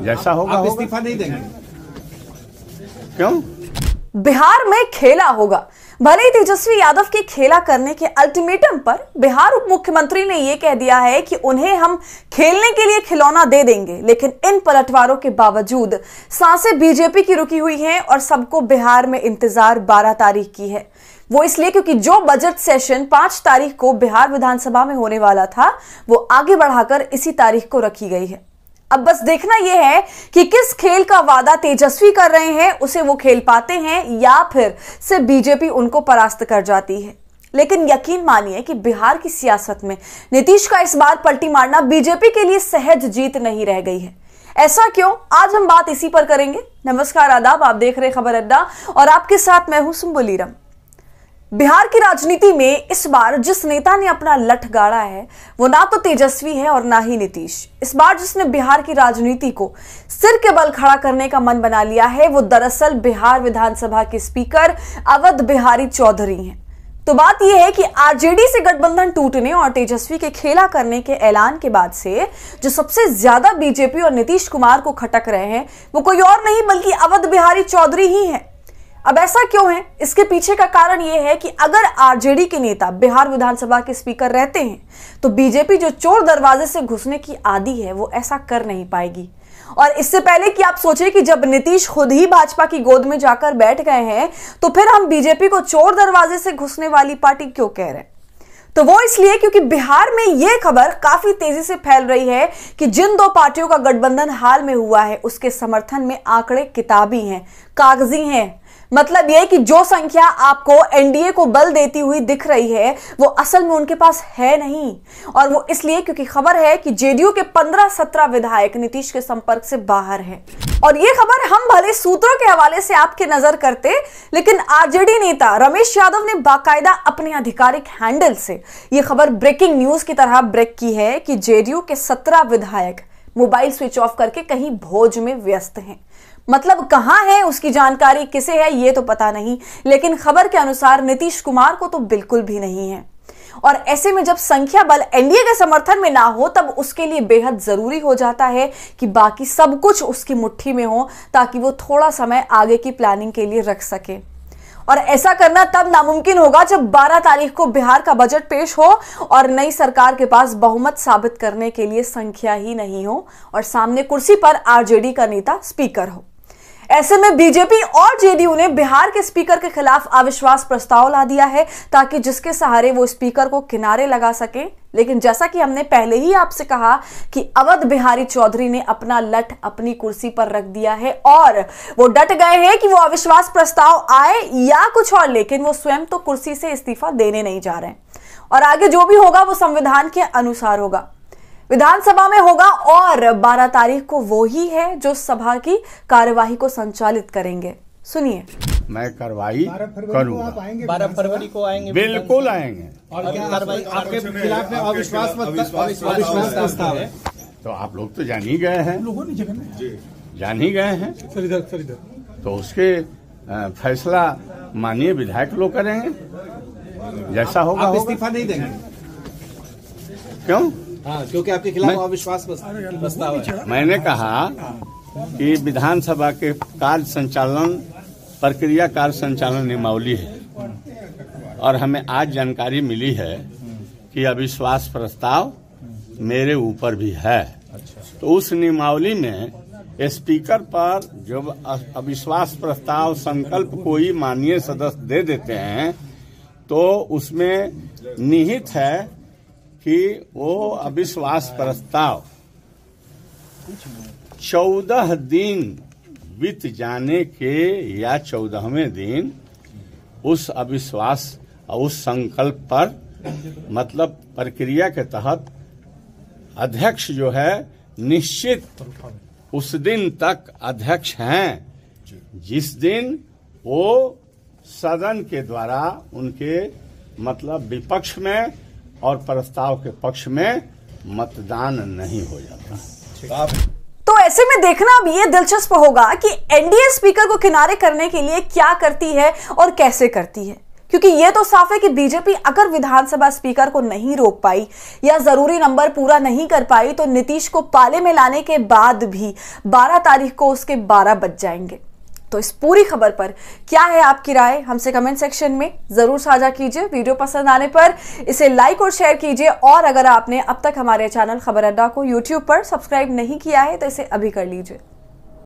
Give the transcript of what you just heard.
जैसा होगा आप इस्तीफा नहीं देंगे? क्यों? बिहार में खेला होगा। भले ही तेजस्वी यादव के खेला करने के अल्टीमेटम पर बिहार उप मुख्यमंत्री ने यह कह दिया है कि उन्हें हम खेलने के लिए खिलौना दे देंगे, लेकिन इन पलटवारों के बावजूद सांसें बीजेपी की रुकी हुई हैं और सबको बिहार में इंतजार 12 तारीख की है। वो इसलिए क्योंकि जो बजट सेशन 5 तारीख को बिहार विधानसभा में होने वाला था वो आगे बढ़ाकर इसी तारीख को रखी गई है। अब बस देखना यह है कि किस खेल का वादा तेजस्वी कर रहे हैं, उसे वो खेल पाते हैं या फिर से बीजेपी उनको परास्त कर जाती है। लेकिन यकीन मानिए कि बिहार की सियासत में नीतीश का इस बार पलटी मारना बीजेपी के लिए सहज जीत नहीं रह गई है। ऐसा क्यों? आज हम बात इसी पर करेंगे। नमस्कार, आदाब, आप देख रहे खबर अड्डा और आपके साथ मैं हूं सुम्बुलीरम। बिहार की राजनीति में इस बार जिस नेता ने अपना लठ गाड़ा है वो ना तो तेजस्वी है और ना ही नीतीश। इस बार जिसने बिहार की राजनीति को सिर के बल खड़ा करने का मन बना लिया है वो दरअसल बिहार विधानसभा के स्पीकर अवध बिहारी चौधरी हैं। तो बात यह है कि आरजेडी से गठबंधन टूटने और तेजस्वी के खेला करने के ऐलान के बाद से जो सबसे ज्यादा बीजेपी और नीतीश कुमार को खटक रहे हैं वो कोई और नहीं बल्कि अवध बिहारी चौधरी ही है। अब ऐसा क्यों है? इसके पीछे का कारण यह है कि अगर आरजेडी के नेता बिहार विधानसभा के स्पीकर रहते हैं तो बीजेपी जो चोर दरवाजे से घुसने की आदी है वो ऐसा कर नहीं पाएगी। और इससे पहले कि आप सोचें कि जब नीतीश खुद ही भाजपा की गोद में जाकर बैठ गए हैं तो फिर हम बीजेपी को चोर दरवाजे से घुसने वाली पार्टी क्यों कह रहे हैं, तो वो इसलिए क्योंकि बिहार में यह खबर काफी तेजी से फैल रही है कि जिन दो पार्टियों का गठबंधन हाल में हुआ है उसके समर्थन में आंकड़े किताबी हैं, कागजी हैं। मतलब यह कि जो संख्या आपको एनडीए को बल देती हुई दिख रही है वो असल में उनके पास है नहीं। और वो इसलिए क्योंकि खबर है कि जेडीयू के 15-17 विधायक नीतीश के संपर्क से बाहर हैं। और ये खबर हम भले सूत्रों के हवाले से आपके नजर करते, लेकिन आरजेडी नेता रमेश यादव ने बाकायदा अपने आधिकारिक हैंडल से यह खबर ब्रेकिंग न्यूज की तरह ब्रेक की है कि जेडीयू के 17 विधायक मोबाइल स्विच ऑफ करके कहीं भोज में व्यस्त हैं। मतलब कहां है उसकी जानकारी किसे है ये तो पता नहीं, लेकिन खबर के अनुसार नीतीश कुमार को तो बिल्कुल भी नहीं है। और ऐसे में जब संख्या बल एनडीए के समर्थन में ना हो तब उसके लिए बेहद जरूरी हो जाता है कि बाकी सब कुछ उसकी मुट्ठी में हो ताकि वो थोड़ा समय आगे की प्लानिंग के लिए रख सके। और ऐसा करना तब नामुमकिन होगा जब 12 तारीख को बिहार का बजट पेश हो और नई सरकार के पास बहुमत साबित करने के लिए संख्या ही नहीं हो और सामने कुर्सी पर आरजेडी का नेता स्पीकर हो। ऐसे में बीजेपी और जेडीयू ने बिहार के स्पीकर के खिलाफ अविश्वास प्रस्ताव ला दिया है ताकि जिसके सहारे वो स्पीकर को किनारे लगा सके। लेकिन जैसा कि हमने पहले ही आपसे कहा कि अवध बिहारी चौधरी ने अपना लठ अपनी कुर्सी पर रख दिया है और वो डट गए हैं कि वो अविश्वास प्रस्ताव आए या कुछ और, लेकिन वो स्वयं तो कुर्सी से इस्तीफा देने नहीं जा रहे हैं। और आगे जो भी होगा वो संविधान के अनुसार होगा, विधानसभा में होगा और 12 तारीख को वो ही है जो सभा की कार्यवाही को संचालित करेंगे। सुनिए, मैं कार्रवाई करूंगा। 12 फरवरी को आएंगे, बिल्कुल आएंगे। और क्या कार्रवाई आपके खिलाफ में अविश्वास प्रस्ताव है? तो आप लोग तो जान ही गए हैं, जान ही गए हैं, तो उसके फैसला माननीय विधायक लोग करेंगे। जैसा होगा। आप इस्तीफा नहीं देंगे? क्यों? हाँ, क्योंकि आपके खिलाफ अविश्वास प्रस्ताव है। मैंने कहा कि विधानसभा के कार्य संचालन प्रक्रिया कार्य संचालन नियमावली है और हमें आज जानकारी मिली है कि अविश्वास प्रस्ताव मेरे ऊपर भी है। तो उस नियमावली में स्पीकर पर जब अविश्वास प्रस्ताव संकल्प कोई माननीय सदस्य दे देते हैं तो उसमें निहित है कि वो अविश्वास प्रस्ताव 14 दिन बीत जाने के या 14वें दिन उस अविश्वास उस संकल्प पर मतलब प्रक्रिया के तहत अध्यक्ष जो है निश्चित उस दिन तक अध्यक्ष हैं जिस दिन वो सदन के द्वारा उनके मतलब विपक्ष में और प्रस्ताव के पक्ष में मतदान नहीं हो जाता। तो ऐसे में देखना अब ये दिलचस्प होगा कि एनडीए स्पीकर को किनारे करने के लिए क्या करती है और कैसे करती है, क्योंकि ये तो साफ है कि बीजेपी अगर विधानसभा स्पीकर को नहीं रोक पाई या जरूरी नंबर पूरा नहीं कर पाई तो नीतीश को पाले में लाने के बाद भी 12 तारीख को उसके 12 बज जाएंगे। तो इस पूरी खबर पर क्या है आपकी राय, हमसे कमेंट सेक्शन में जरूर साझा कीजिए। वीडियो पसंद आने पर इसे लाइक और शेयर कीजिए और अगर आपने अब तक हमारे चैनल खबर अड्डा को यूट्यूब पर सब्सक्राइब नहीं किया है तो इसे अभी कर लीजिए।